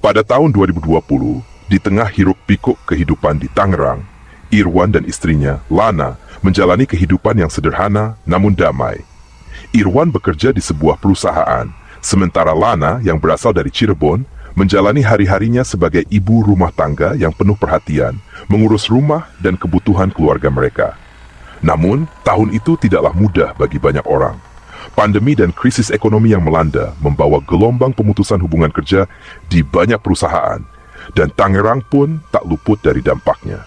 Pada tahun 2020, di tengah hiruk-pikuk kehidupan di Tangerang, Irwan dan istrinya, Lana, menjalani kehidupan yang sederhana namun damai. Irwan bekerja di sebuah perusahaan, sementara Lana yang berasal dari Cirebon menjalani hari-harinya sebagai ibu rumah tangga yang penuh perhatian, mengurus rumah dan kebutuhan keluarga mereka. Namun, tahun itu tidaklah mudah bagi banyak orang. Pandemi dan krisis ekonomi yang melanda membawa gelombang pemutusan hubungan kerja di banyak perusahaan, dan Tangerang pun tak luput dari dampaknya.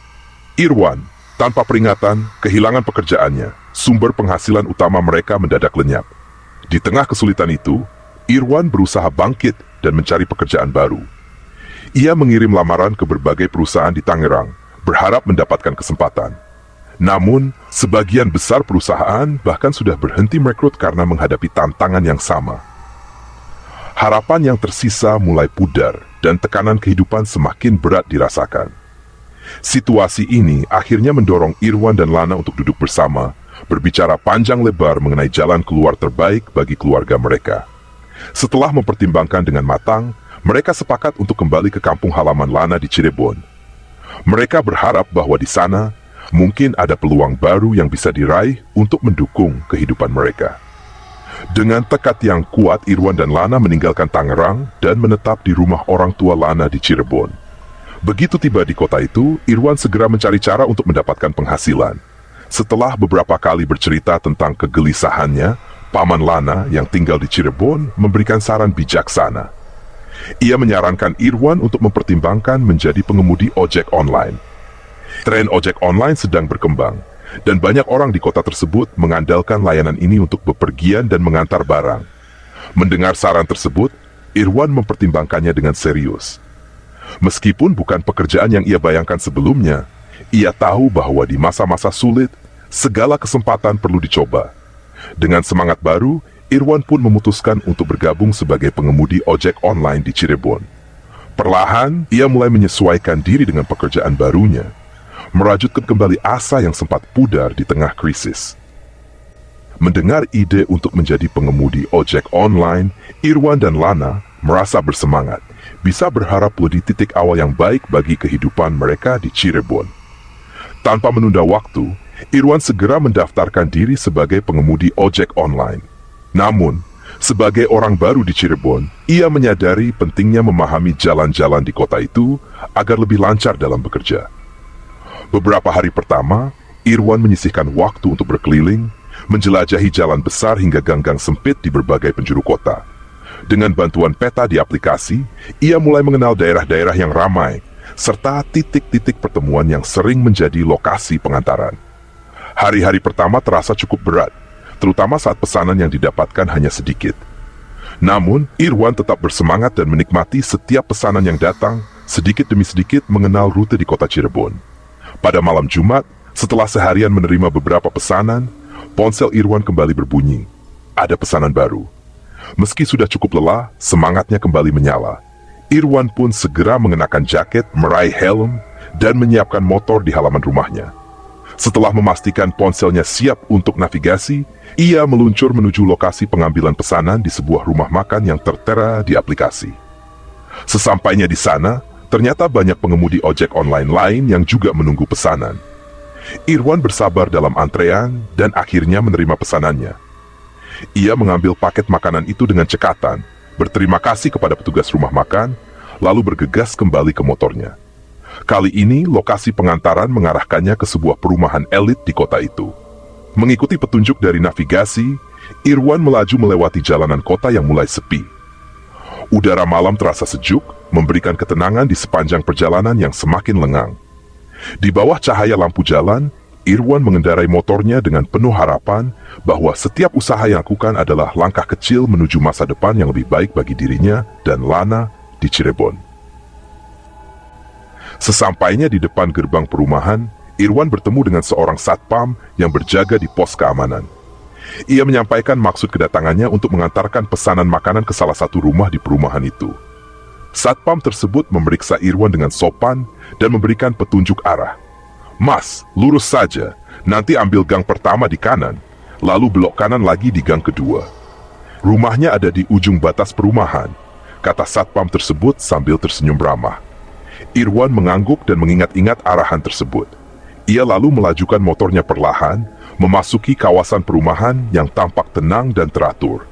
Irwan, tanpa peringatan, kehilangan pekerjaannya. Sumber penghasilan utama mereka mendadak lenyap. Di tengah kesulitan itu, Irwan berusaha bangkit dan mencari pekerjaan baru. Ia mengirim lamaran ke berbagai perusahaan di Tangerang, berharap mendapatkan kesempatan. Namun, sebagian besar perusahaan bahkan sudah berhenti merekrut karena menghadapi tantangan yang sama. Harapan yang tersisa mulai pudar dan tekanan kehidupan semakin berat dirasakan. Situasi ini akhirnya mendorong Irwan dan Lana untuk duduk bersama, berbicara panjang lebar mengenai jalan keluar terbaik bagi keluarga mereka. Setelah mempertimbangkan dengan matang, mereka sepakat untuk kembali ke kampung halaman Lana di Cirebon. Mereka berharap bahwa di sana mungkin ada peluang baru yang bisa diraih untuk mendukung kehidupan mereka. Dengan tekad yang kuat, Irwan dan Lana meninggalkan Tangerang dan menetap di rumah orang tua Lana di Cirebon. Begitu tiba di kota itu, Irwan segera mencari cara untuk mendapatkan penghasilan. Setelah beberapa kali bercerita tentang kegelisahannya, paman Lana yang tinggal di Cirebon memberikan saran bijaksana. Ia menyarankan Irwan untuk mempertimbangkan menjadi pengemudi ojek online. Tren ojek online sedang berkembang, dan banyak orang di kota tersebut mengandalkan layanan ini untuk bepergian dan mengantar barang. Mendengar saran tersebut, Irwan mempertimbangkannya dengan serius. Meskipun bukan pekerjaan yang ia bayangkan sebelumnya, ia tahu bahwa di masa-masa sulit, segala kesempatan perlu dicoba. Dengan semangat baru, Irwan pun memutuskan untuk bergabung sebagai pengemudi ojek online di Cirebon. Perlahan, ia mulai menyesuaikan diri dengan pekerjaan barunya, merajutkan kembali asa yang sempat pudar di tengah krisis. Mendengar ide untuk menjadi pengemudi ojek online, Irwan dan Lana merasa bersemangat, bisa berharap menjadi titik awal yang baik bagi kehidupan mereka di Cirebon. Tanpa menunda waktu, Irwan segera mendaftarkan diri sebagai pengemudi ojek online. Namun, sebagai orang baru di Cirebon, ia menyadari pentingnya memahami jalan-jalan di kota itu agar lebih lancar dalam bekerja. Beberapa hari pertama, Irwan menyisihkan waktu untuk berkeliling, menjelajahi jalan besar hingga gang-gang sempit di berbagai penjuru kota. Dengan bantuan peta di aplikasi, ia mulai mengenal daerah-daerah yang ramai, serta titik-titik pertemuan yang sering menjadi lokasi pengantaran. Hari-hari pertama terasa cukup berat, terutama saat pesanan yang didapatkan hanya sedikit. Namun, Irwan tetap bersemangat dan menikmati setiap pesanan yang datang, sedikit demi sedikit mengenal rute di kota Cirebon. Pada malam Jumat, setelah seharian menerima beberapa pesanan, ponsel Irwan kembali berbunyi. Ada pesanan baru. Meski sudah cukup lelah, semangatnya kembali menyala. Irwan pun segera mengenakan jaket, meraih helm, dan menyiapkan motor di halaman rumahnya. Setelah memastikan ponselnya siap untuk navigasi, ia meluncur menuju lokasi pengambilan pesanan di sebuah rumah makan yang tertera di aplikasi. Sesampainya di sana, ternyata banyak pengemudi ojek online lain yang juga menunggu pesanan. Irwan bersabar dalam antrean dan akhirnya menerima pesanannya. Ia mengambil paket makanan itu dengan cekatan, berterima kasih kepada petugas rumah makan, lalu bergegas kembali ke motornya. Kali ini, lokasi pengantaran mengarahkannya ke sebuah perumahan elit di kota itu. Mengikuti petunjuk dari navigasi, Irwan melaju melewati jalanan kota yang mulai sepi. Udara malam terasa sejuk, memberikan ketenangan di sepanjang perjalanan yang semakin lengang. Di bawah cahaya lampu jalan, Irwan mengendarai motornya dengan penuh harapan bahwa setiap usaha yang lakukan adalah langkah kecil menuju masa depan yang lebih baik bagi dirinya dan Lana di Cirebon. Sesampainya di depan gerbang perumahan, Irwan bertemu dengan seorang satpam yang berjaga di pos keamanan. Ia menyampaikan maksud kedatangannya untuk mengantarkan pesanan makanan ke salah satu rumah di perumahan itu. Satpam tersebut memeriksa Irwan dengan sopan dan memberikan petunjuk arah. "Mas, lurus saja, nanti ambil gang pertama di kanan, lalu belok kanan lagi di gang kedua. Rumahnya ada di ujung batas perumahan. kata satpam tersebut sambil tersenyum ramah. Irwan mengangguk dan mengingat-ingat arahan tersebut. Ia lalu melajukan motornya perlahan, memasuki kawasan perumahan yang tampak tenang dan teratur.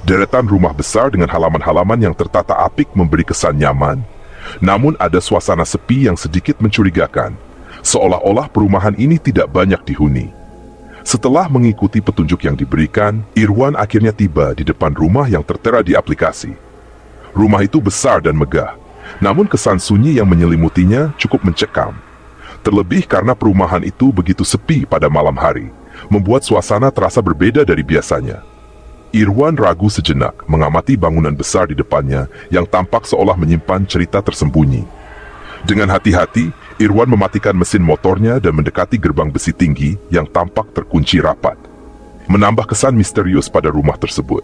Deretan rumah besar dengan halaman-halaman yang tertata apik memberi kesan nyaman, namun ada suasana sepi yang sedikit mencurigakan, seolah-olah perumahan ini tidak banyak dihuni. Setelah mengikuti petunjuk yang diberikan, Irwan akhirnya tiba di depan rumah yang tertera di aplikasi. Rumah itu besar dan megah, namun kesan sunyi yang menyelimutinya cukup mencekam. Terlebih karena perumahan itu begitu sepi pada malam hari, membuat suasana terasa berbeda dari biasanya. Irwan ragu sejenak mengamati bangunan besar di depannya yang tampak seolah menyimpan cerita tersembunyi. Dengan hati-hati, Irwan mematikan mesin motornya dan mendekati gerbang besi tinggi yang tampak terkunci rapat, menambah kesan misterius pada rumah tersebut.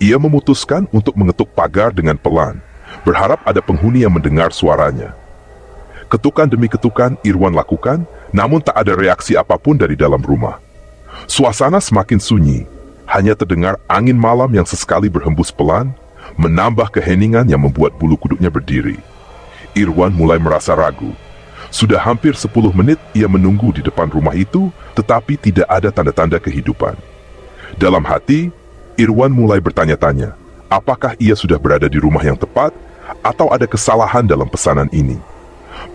Ia memutuskan untuk mengetuk pagar dengan pelan, berharap ada penghuni yang mendengar suaranya. Ketukan demi ketukan Irwan lakukan, namun tak ada reaksi apapun dari dalam rumah. Suasana semakin sunyi, hanya terdengar angin malam yang sesekali berhembus pelan, menambah keheningan yang membuat bulu kuduknya berdiri. Irwan mulai merasa ragu. Sudah hampir 10 menit ia menunggu di depan rumah itu, tetapi tidak ada tanda-tanda kehidupan. Dalam hati, Irwan mulai bertanya-tanya, apakah ia sudah berada di rumah yang tepat, atau ada kesalahan dalam pesanan ini.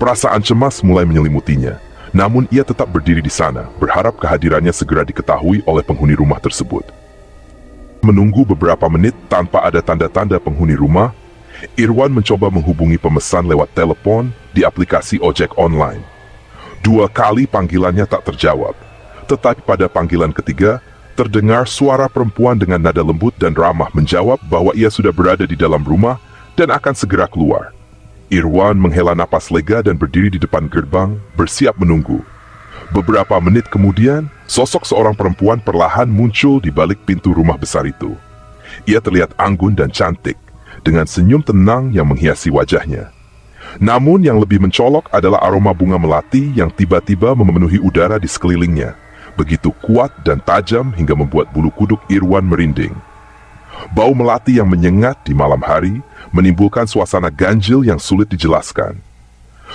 Perasaan cemas mulai menyelimutinya, namun ia tetap berdiri di sana, berharap kehadirannya segera diketahui oleh penghuni rumah tersebut. Menunggu beberapa menit tanpa ada tanda-tanda penghuni rumah, Irwan mencoba menghubungi pemesan lewat telepon di aplikasi ojek online. 2 kali panggilannya tak terjawab, tetapi pada panggilan ketiga, terdengar suara perempuan dengan nada lembut dan ramah menjawab bahwa ia sudah berada di dalam rumah dan akan segera keluar. Irwan menghela napas lega dan berdiri di depan gerbang, bersiap menunggu. Beberapa menit kemudian, sosok seorang perempuan perlahan muncul di balik pintu rumah besar itu. Ia terlihat anggun dan cantik, dengan senyum tenang yang menghiasi wajahnya. Namun yang lebih mencolok adalah aroma bunga melati yang tiba-tiba memenuhi udara di sekelilingnya, begitu kuat dan tajam hingga membuat bulu kuduk Irwan merinding. Bau melati yang menyengat di malam hari menimbulkan suasana ganjil yang sulit dijelaskan.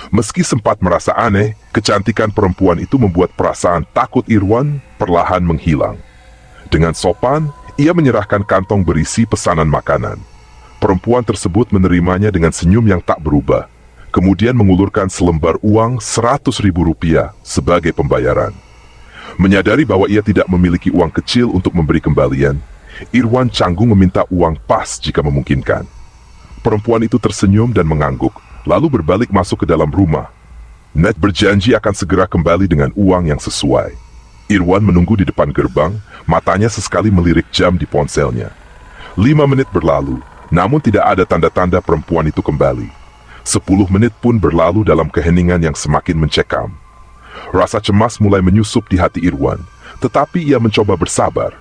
Meski sempat merasa aneh, kecantikan perempuan itu membuat perasaan takut Irwan perlahan menghilang. Dengan sopan, ia menyerahkan kantong berisi pesanan makanan. Perempuan tersebut menerimanya dengan senyum yang tak berubah, kemudian mengulurkan selembar uang Rp100.000 sebagai pembayaran. Menyadari bahwa ia tidak memiliki uang kecil untuk memberi kembalian, Irwan canggung meminta uang pas jika memungkinkan. Perempuan itu tersenyum dan mengangguk, lalu berbalik masuk ke dalam rumah. Ned berjanji akan segera kembali dengan uang yang sesuai. Irwan menunggu di depan gerbang, matanya sesekali melirik jam di ponselnya. 5 menit berlalu, namun tidak ada tanda-tanda perempuan itu kembali. 10 menit pun berlalu dalam keheningan yang semakin mencekam. Rasa cemas mulai menyusup di hati Irwan, tetapi ia mencoba bersabar.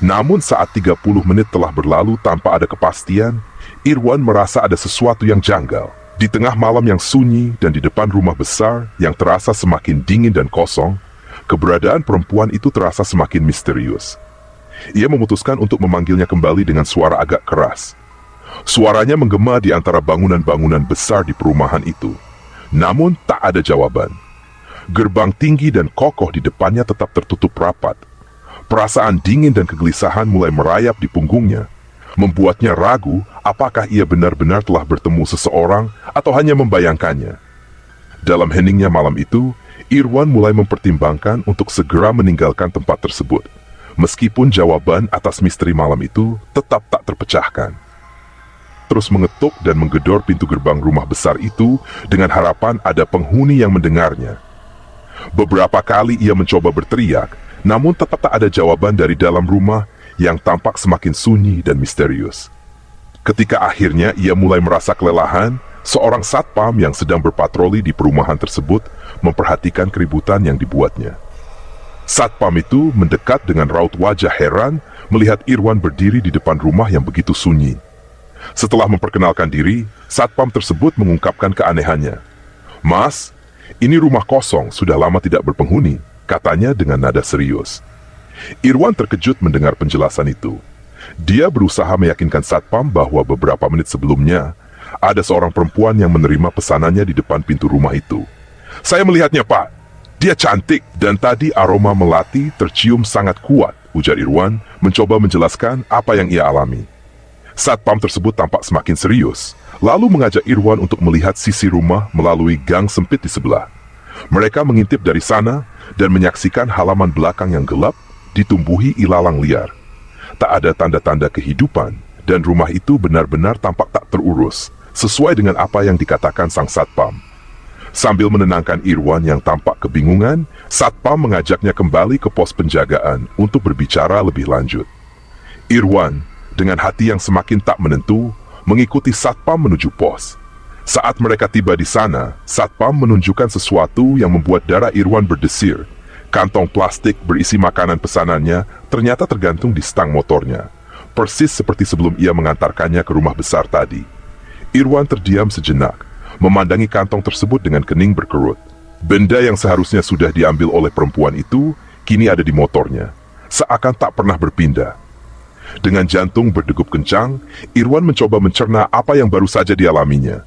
Namun saat 30 menit telah berlalu tanpa ada kepastian, Irwan merasa ada sesuatu yang janggal. Di tengah malam yang sunyi dan di depan rumah besar yang terasa semakin dingin dan kosong, keberadaan perempuan itu terasa semakin misterius. Ia memutuskan untuk memanggilnya kembali dengan suara agak keras. Suaranya menggema di antara bangunan-bangunan besar di perumahan itu. Namun tak ada jawaban. Gerbang tinggi dan kokoh di depannya tetap tertutup rapat. Perasaan dingin dan kegelisahan mulai merayap di punggungnya, membuatnya ragu apakah ia benar-benar telah bertemu seseorang atau hanya membayangkannya. Dalam heningnya malam itu, Irwan mulai mempertimbangkan untuk segera meninggalkan tempat tersebut, meskipun jawaban atas misteri malam itu tetap tak terpecahkan. Terus mengetuk dan menggedor pintu gerbang rumah besar itu dengan harapan ada penghuni yang mendengarnya. Beberapa kali ia mencoba berteriak, namun tetap tak ada jawaban dari dalam rumah yang tampak semakin sunyi dan misterius. Ketika akhirnya ia mulai merasa kelelahan, seorang satpam yang sedang berpatroli di perumahan tersebut memperhatikan keributan yang dibuatnya. Satpam itu mendekat dengan raut wajah heran melihat Irwan berdiri di depan rumah yang begitu sunyi. Setelah memperkenalkan diri, satpam tersebut mengungkapkan keanehannya. "Mas, ini rumah kosong, sudah lama tidak berpenghuni," katanya dengan nada serius. Irwan terkejut mendengar penjelasan itu. Dia berusaha meyakinkan satpam bahwa beberapa menit sebelumnya, ada seorang perempuan yang menerima pesanannya di depan pintu rumah itu. "Saya melihatnya, Pak. Dia cantik dan tadi aroma melati tercium sangat kuat," ujar Irwan, mencoba menjelaskan apa yang ia alami. Satpam tersebut tampak semakin serius, lalu mengajak Irwan untuk melihat sisi rumah melalui gang sempit di sebelah. Mereka mengintip dari sana dan menyaksikan halaman belakang yang gelap ditumbuhi ilalang liar. Tak ada tanda-tanda kehidupan, dan rumah itu benar-benar tampak tak terurus, sesuai dengan apa yang dikatakan sang satpam. Sambil menenangkan Irwan yang tampak kebingungan, satpam mengajaknya kembali ke pos penjagaan untuk berbicara lebih lanjut. Irwan, dengan hati yang semakin tak menentu, mengikuti satpam menuju pos. Saat mereka tiba di sana, satpam menunjukkan sesuatu yang membuat darah Irwan berdesir. Kantong plastik berisi makanan pesanannya ternyata tergantung di stang motornya, persis seperti sebelum ia mengantarkannya ke rumah besar tadi. Irwan terdiam sejenak, memandangi kantong tersebut dengan kening berkerut. Benda yang seharusnya sudah diambil oleh perempuan itu, kini ada di motornya, seakan tak pernah berpindah. Dengan jantung berdegup kencang, Irwan mencoba mencerna apa yang baru saja dialaminya.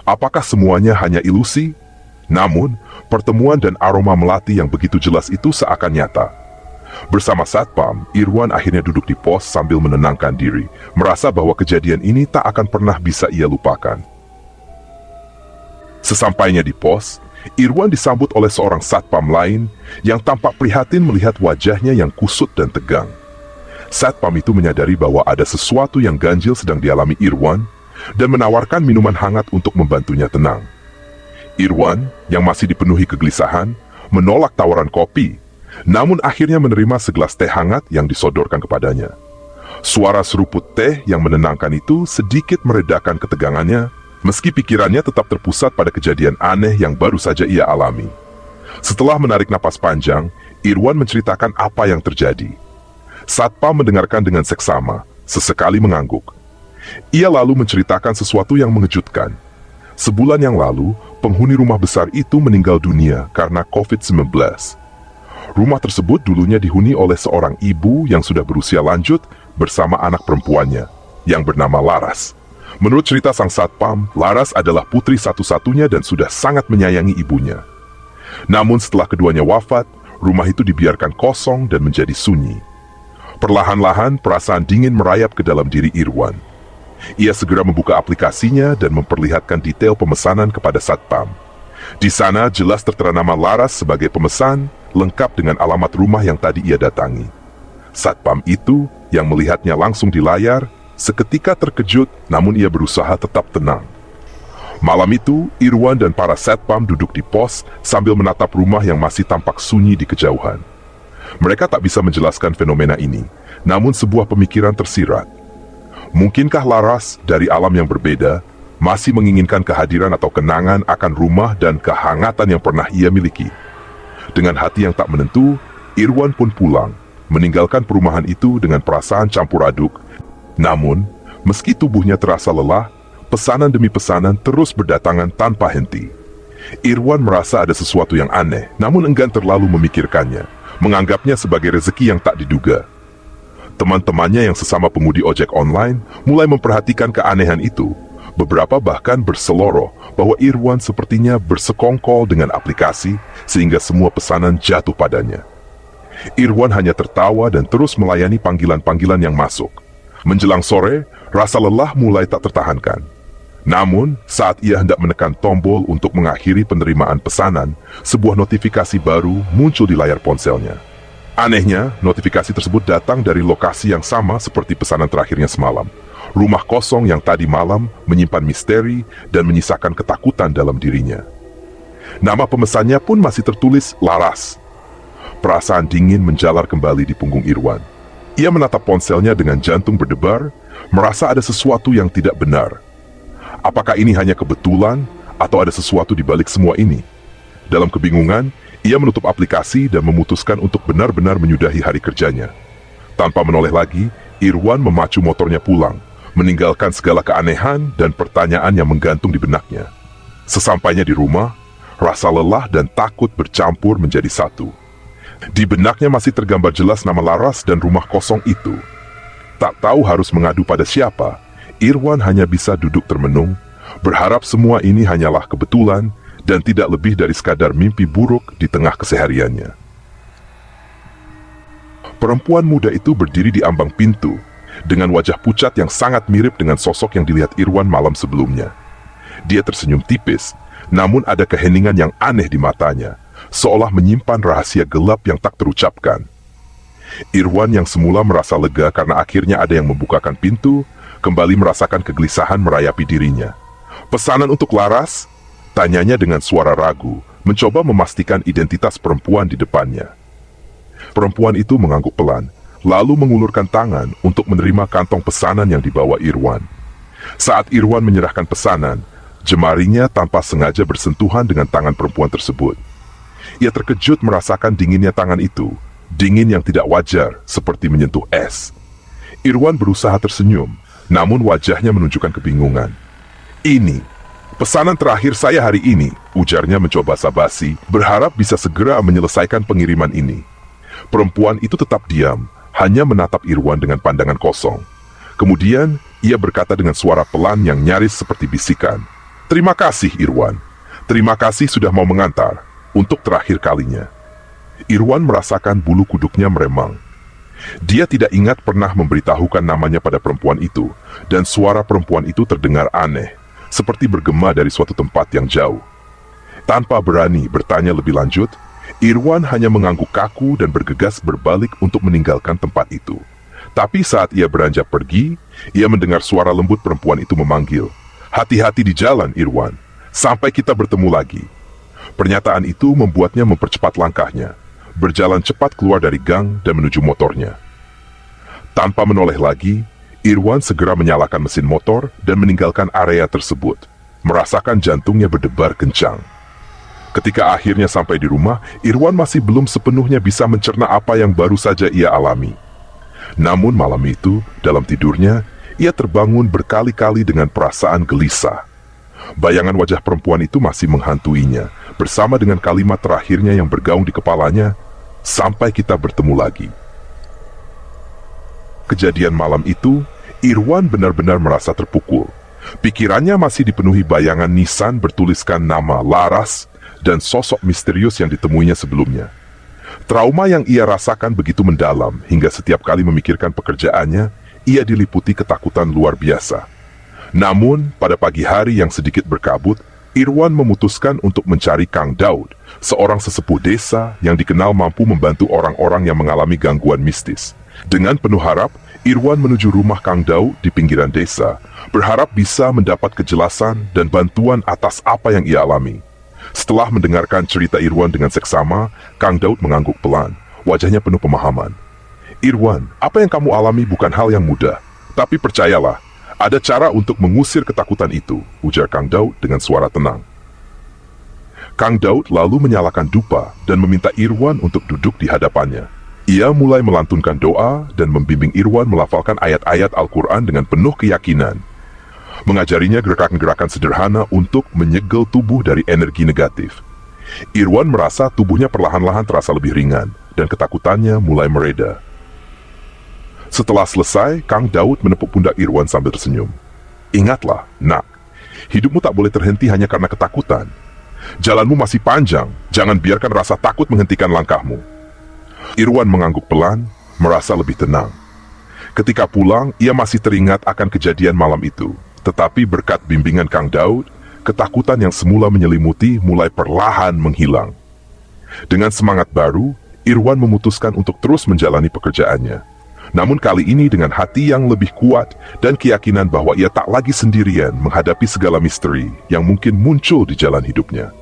Apakah semuanya hanya ilusi? Namun, pertemuan dan aroma melati yang begitu jelas itu seakan nyata. Bersama satpam, Irwan akhirnya duduk di pos sambil menenangkan diri, merasa bahwa kejadian ini tak akan pernah bisa ia lupakan. Sesampainya di pos, Irwan disambut oleh seorang satpam lain yang tampak prihatin melihat wajahnya yang kusut dan tegang. Satpam itu menyadari bahwa ada sesuatu yang ganjil sedang dialami Irwan dan menawarkan minuman hangat untuk membantunya tenang. Irwan, yang masih dipenuhi kegelisahan, menolak tawaran kopi, namun akhirnya menerima segelas teh hangat yang disodorkan kepadanya. Suara seruput teh yang menenangkan itu sedikit meredakan ketegangannya, meski pikirannya tetap terpusat pada kejadian aneh yang baru saja ia alami. Setelah menarik napas panjang, Irwan menceritakan apa yang terjadi. Satpam mendengarkan dengan seksama, sesekali mengangguk. Ia lalu menceritakan sesuatu yang mengejutkan. Sebulan yang lalu, penghuni rumah besar itu meninggal dunia karena COVID-19. Rumah tersebut dulunya dihuni oleh seorang ibu yang sudah berusia lanjut bersama anak perempuannya, yang bernama Laras. Menurut cerita sang satpam, Laras adalah putri satu-satunya dan sudah sangat menyayangi ibunya. Namun setelah keduanya wafat, rumah itu dibiarkan kosong dan menjadi sunyi. Perlahan-lahan perasaan dingin merayap ke dalam diri Irwan. Ia segera membuka aplikasinya dan memperlihatkan detail pemesanan kepada satpam. Di sana jelas tertera nama Laras sebagai pemesan, lengkap dengan alamat rumah yang tadi ia datangi. Satpam itu, yang melihatnya langsung di layar, seketika terkejut, namun ia berusaha tetap tenang. Malam itu, Irwan dan para satpam duduk di pos sambil menatap rumah yang masih tampak sunyi di kejauhan. Mereka tak bisa menjelaskan fenomena ini, namun sebuah pemikiran tersirat. Mungkinkah Laras dari alam yang berbeda masih menginginkan kehadiran atau kenangan akan rumah dan kehangatan yang pernah ia miliki? Dengan hati yang tak menentu, Irwan pun pulang, meninggalkan perumahan itu dengan perasaan campur aduk. Namun, meski tubuhnya terasa lelah, pesanan demi pesanan terus berdatangan tanpa henti. Irwan merasa ada sesuatu yang aneh, namun enggan terlalu memikirkannya, menganggapnya sebagai rezeki yang tak diduga. Teman-temannya yang sesama pengemudi ojek online mulai memperhatikan keanehan itu. Beberapa bahkan berseloroh bahwa Irwan sepertinya bersekongkol dengan aplikasi sehingga semua pesanan jatuh padanya. Irwan hanya tertawa dan terus melayani panggilan-panggilan yang masuk. Menjelang sore, rasa lelah mulai tak tertahankan. Namun, saat ia hendak menekan tombol untuk mengakhiri penerimaan pesanan, sebuah notifikasi baru muncul di layar ponselnya. Anehnya, notifikasi tersebut datang dari lokasi yang sama seperti pesanan terakhirnya semalam. Rumah kosong yang tadi malam menyimpan misteri dan menyisakan ketakutan dalam dirinya. Nama pemesannya pun masih tertulis Laras. Perasaan dingin menjalar kembali di punggung Irwan. Ia menatap ponselnya dengan jantung berdebar, merasa ada sesuatu yang tidak benar. Apakah ini hanya kebetulan atau ada sesuatu di balik semua ini? Dalam kebingungan, ia menutup aplikasi dan memutuskan untuk benar-benar menyudahi hari kerjanya. Tanpa menoleh lagi, Irwan memacu motornya pulang, meninggalkan segala keanehan dan pertanyaan yang menggantung di benaknya. Sesampainya di rumah, rasa lelah dan takut bercampur menjadi satu. Di benaknya masih tergambar jelas nama Laras dan rumah kosong itu. tak tahu harus mengadu pada siapa, Irwan hanya bisa duduk termenung, berharap semua ini hanyalah kebetulan dan tidak lebih dari sekadar mimpi buruk di tengah kesehariannya. Perempuan muda itu berdiri di ambang pintu, dengan wajah pucat yang sangat mirip dengan sosok yang dilihat Irwan malam sebelumnya. Dia tersenyum tipis, namun ada keheningan yang aneh di matanya, seolah menyimpan rahasia gelap yang tak terucapkan. Irwan yang semula merasa lega karena akhirnya ada yang membukakan pintu, kembali merasakan kegelisahan merayapi dirinya. "Pesanan untuk Laras?" tanyanya dengan suara ragu, mencoba memastikan identitas perempuan di depannya. Perempuan itu mengangguk pelan, lalu mengulurkan tangan untuk menerima kantong pesanan yang dibawa Irwan. Saat Irwan menyerahkan pesanan, jemarinya tanpa sengaja bersentuhan dengan tangan perempuan tersebut. Ia terkejut merasakan dinginnya tangan itu, dingin yang tidak wajar, seperti menyentuh es. Irwan berusaha tersenyum, namun wajahnya menunjukkan kebingungan. "Ini, pesanan terakhir saya hari ini," ujarnya mencoba basa-basi, berharap bisa segera menyelesaikan pengiriman ini. Perempuan itu tetap diam, hanya menatap Irwan dengan pandangan kosong. Kemudian, ia berkata dengan suara pelan yang nyaris seperti bisikan, "Terima kasih, Irwan. Terima kasih sudah mau mengantar, untuk terakhir kalinya." Irwan merasakan bulu kuduknya meremang. Dia tidak ingat pernah memberitahukan namanya pada perempuan itu, dan suara perempuan itu terdengar aneh, seperti bergema dari suatu tempat yang jauh. Tanpa berani bertanya lebih lanjut, Irwan hanya mengangguk kaku dan bergegas berbalik untuk meninggalkan tempat itu. Tapi saat ia beranjak pergi, ia mendengar suara lembut perempuan itu memanggil, "Hati-hati di jalan, Irwan. Sampai kita bertemu lagi." Pernyataan itu membuatnya mempercepat langkahnya, berjalan cepat keluar dari gang dan menuju motornya. Tanpa menoleh lagi, Irwan segera menyalakan mesin motor dan meninggalkan area tersebut, merasakan jantungnya berdebar kencang. Ketika akhirnya sampai di rumah, Irwan masih belum sepenuhnya bisa mencerna apa yang baru saja ia alami. Namun malam itu, dalam tidurnya, ia terbangun berkali-kali dengan perasaan gelisah. Bayangan wajah perempuan itu masih menghantuinya, bersama dengan kalimat terakhirnya yang bergaung di kepalanya, "Sampai kita bertemu lagi." Kejadian malam itu, Irwan benar-benar merasa terpukul. Pikirannya masih dipenuhi bayangan nisan bertuliskan nama Laras dan sosok misterius yang ditemuinya sebelumnya. Trauma yang ia rasakan begitu mendalam hingga setiap kali memikirkan pekerjaannya, ia diliputi ketakutan luar biasa. Namun, pada pagi hari yang sedikit berkabut, Irwan memutuskan untuk mencari Kang Daud, seorang sesepuh desa yang dikenal mampu membantu orang-orang yang mengalami gangguan mistis. Dengan penuh harap, Irwan menuju rumah Kang Daud di pinggiran desa, berharap bisa mendapat kejelasan dan bantuan atas apa yang ia alami. Setelah mendengarkan cerita Irwan dengan seksama, Kang Daud mengangguk pelan, wajahnya penuh pemahaman. "Irwan, apa yang kamu alami bukan hal yang mudah, tapi percayalah, ada cara untuk mengusir ketakutan itu," ujar Kang Daud dengan suara tenang. Kang Daud lalu menyalakan dupa dan meminta Irwan untuk duduk di hadapannya. Ia mulai melantunkan doa dan membimbing Irwan melafalkan ayat-ayat Al-Quran dengan penuh keyakinan. Mengajarinya gerakan-gerakan sederhana untuk menyegel tubuh dari energi negatif. Irwan merasa tubuhnya perlahan-lahan terasa lebih ringan dan ketakutannya mulai mereda. Setelah selesai, Kang Daud menepuk pundak Irwan sambil tersenyum. "Ingatlah, nak, hidupmu tak boleh terhenti hanya karena ketakutan. Jalanmu masih panjang, jangan biarkan rasa takut menghentikan langkahmu." Irwan mengangguk pelan, merasa lebih tenang. Ketika pulang, ia masih teringat akan kejadian malam itu. Tetapi berkat bimbingan Kang Daud, ketakutan yang semula menyelimuti mulai perlahan menghilang. Dengan semangat baru, Irwan memutuskan untuk terus menjalani pekerjaannya. Namun kali ini dengan hati yang lebih kuat dan keyakinan bahwa ia tak lagi sendirian menghadapi segala misteri yang mungkin muncul di jalan hidupnya.